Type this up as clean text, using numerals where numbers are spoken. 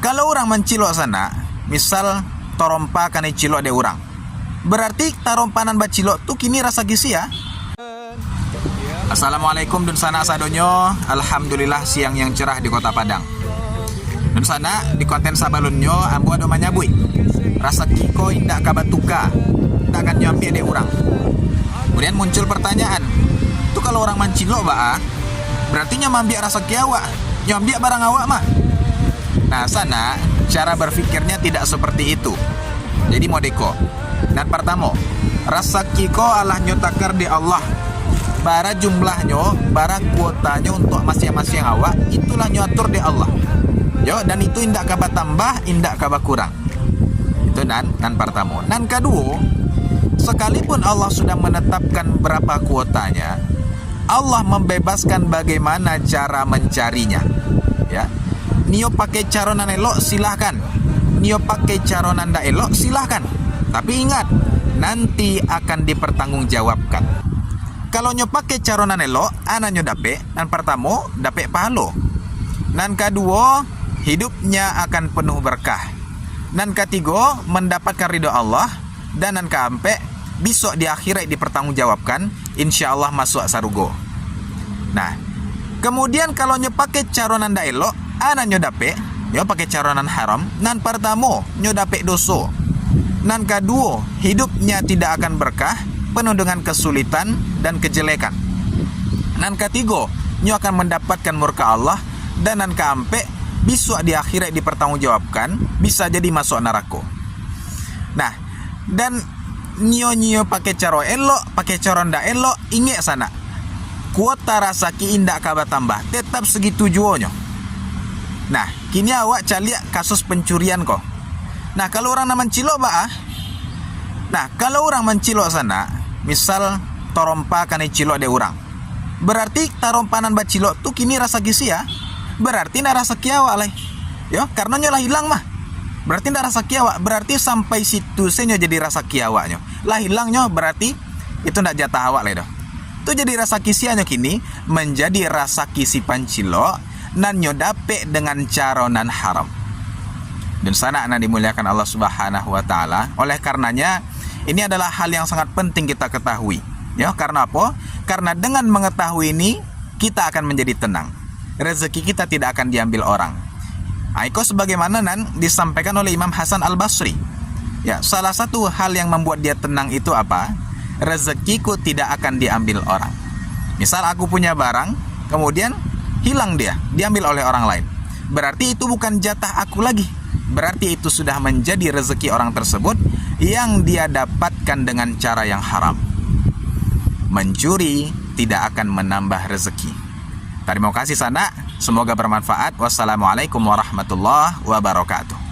Kalau orang mencilok sana, misal torompa kan cilok de orang, berarti tarompanan bacilok tuh kini rasa gisi ya. Assalamualaikum dun sana sadonyo. Alhamdulillah siang yang cerah di kota Padang. Dun sana di konten sabalunyo ambo ado manyabui. Rasa kiko indak kabatuka, tak akan nyampe de orang. Kemudian muncul pertanyaan, tuh kalau orang mencilok berarti nyambiak rasa kiawak, nyambiak barang awak mah. Nah sana cara berpikirnya tidak seperti itu. Jadi modeko. Dan pertama, rasa kiko Allah nyotakar di Allah. Bara jumlahnya, bara kuotanya untuk masing-masing awak, itulah nyotur di Allah. Yo, dan itu indak kaba tambah, indak kaba kurang. Itu nan pertama. Nan kedua, sekalipun Allah sudah menetapkan berapa kuotanya, Allah membebaskan bagaimana cara mencarinya. Ya. Nio pakai caronan elok silahkan, nio pakai caronan ndak elok silahkan. Tapi ingat, nanti akan dipertanggungjawabkan. Kalau nyo pakai caronan elok, anaknya dape. Nan pertama, dape pahalo. Nan kedua, hidupnya akan penuh berkah. Nan ketiga, mendapatkan ridho Allah. Dan nan keempat, besok di akhirat dipertanggungjawabkan, insya Allah masuk sarugo. Nah, kemudian kalau nyo pakai caronan ndak elok, nyo dape, nyo pakai caronan haram. Nan pertama, nyo dape dosa. Nan kedua, hidupnya tidak akan berkah, penuh dengan kesulitan dan kejelekan. Nan ketiga, nyo akan mendapatkan murka Allah. Dan nan keempat, besok di akhirat dipertanggungjawabkan, bisa jadi masuk neraka. Nah, dan nyo pakai caro elok, pakai caro ndak elok, ingat sana, kuota rasaki indak kaba tambah, tetap segitu juonyo. Nah, kini awak caliak kasus pencurian kok. Nah, kalau orang mencilok nah, kalau orang mencilok sana, misal torompa kan cilok de orang, berarti tarompanan bacilok tuh kini rasa gisi ya. Berarti ndak rasa kiawak lah. Yo, karena nyolah hilang mah. Berarti ndak rasa kiawak, berarti sampai situ senyo jadi rasa kiawaknya. Lah hilangnya berarti itu ndak jatah awak lah dah. Itu jadi rasa kisiannya kini menjadi rasa kisi pancilok nan nyo dape dengan caronan haram. Dan sana anak dimuliakan Allah Subhanahu wa taala. Oleh karenanya ini adalah hal yang sangat penting kita ketahui. Ya, karena apa? Karena dengan mengetahui ini kita akan menjadi tenang. Rezeki kita tidak akan diambil orang. Aiko sebagaimana nan disampaikan oleh Imam Hasan Al-Basri. Ya, salah satu hal yang membuat dia tenang itu apa? Rezekiku tidak akan diambil orang. Misal aku punya barang, kemudian hilang dia, diambil oleh orang lain. Berarti itu bukan jatah aku lagi. Berarti itu sudah menjadi rezeki orang tersebut yang dia dapatkan dengan cara yang haram. Mencuri tidak akan menambah rezeki. Terima kasih sana, semoga bermanfaat. Wassalamualaikum warahmatullahi wabarakatuh.